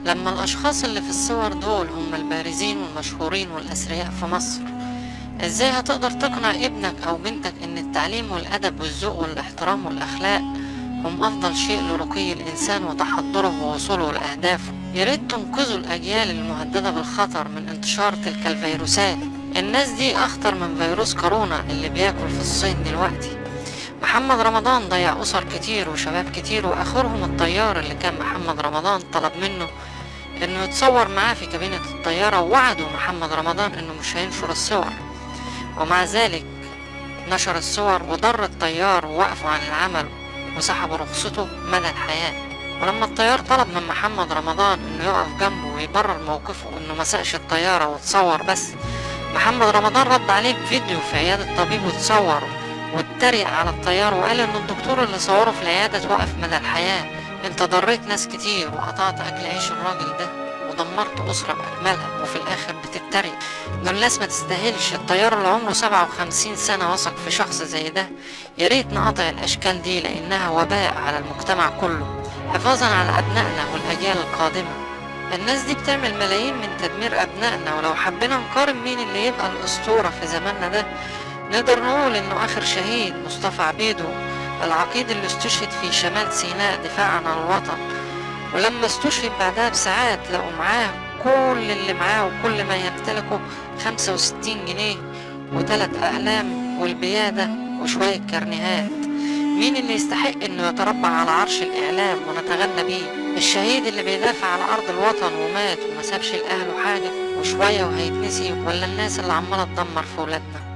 لما الأشخاص اللي في الصور دول هم البارزين والمشهورين والأثرياء في مصر، ازاي هتقدر تقنع ابنك أو بنتك إن التعليم والأدب والذوق والاحترام والأخلاق هم أفضل شيء لرقي الإنسان وتحضره ووصوله لأهدافه؟ ياريت تنقذوا الأجيال المهددة بالخطر من انتشار تلك الفيروسات. الناس دي أخطر من فيروس كورونا اللي بياكل في الصين دلوقتي. محمد رمضان ضيع أسر كتير وشباب كتير، وآخرهم الطيار اللي كان محمد رمضان طلب منه إنه يتصور معاه في كابينة الطيارة، ووعدوا محمد رمضان إنه مش هينشر الصور، ومع ذلك نشر الصور وضر الطيار ووقفوا عن العمل وسحبوا رخصته مدى الحياة. ولما الطيار طلب من محمد رمضان إنه يقف جنبه ويبرر موقفه إنه مسقش الطيارة وتصور بس، محمد رمضان رد عليه بفيديو في عيادة طبيب وتصور واتريق على الطيار وقال إن الدكتور اللي صوره في العيادة توقف مدى الحياة. انت ضريت ناس كتير وقطعت أكل عيش الراجل ده ودمرت أسرة بأكملها، وفي الآخر بتتريق. دول ناس ما تستاهلش. الطيار اللي عمره 57 سنة وثق في شخص زي ده. ياريت نقطع الأشكال دي لأنها وباء على المجتمع كله، حفاظا على أبنائنا والأجيال القادمة. الناس دي بتعمل ملايين من تدمير أبنائنا، ولو حبينا نقارن مين اللي يبقى الأسطورة في زماننا ده، نقدر نقول إنه آخر شهيد مصطفى عبيدو العقيد اللي استشهد في شمال سيناء دفاعا عن الوطن. ولما استشهد بعدها بساعات لقوا معاه كل اللي معاه وكل ما يمتلكه 65 جنيه و3 أقلام والبيادة وشوية كرنيهات. مين اللي يستحق إنه يتربع على عرش الإعلام ونتغنى بيه؟ الشهيد اللي بيدافع على أرض الوطن ومات وما سابش لأهله حاجة وشوية وهيتنسي، ولا الناس اللي عمالة تدمر في ولادنا؟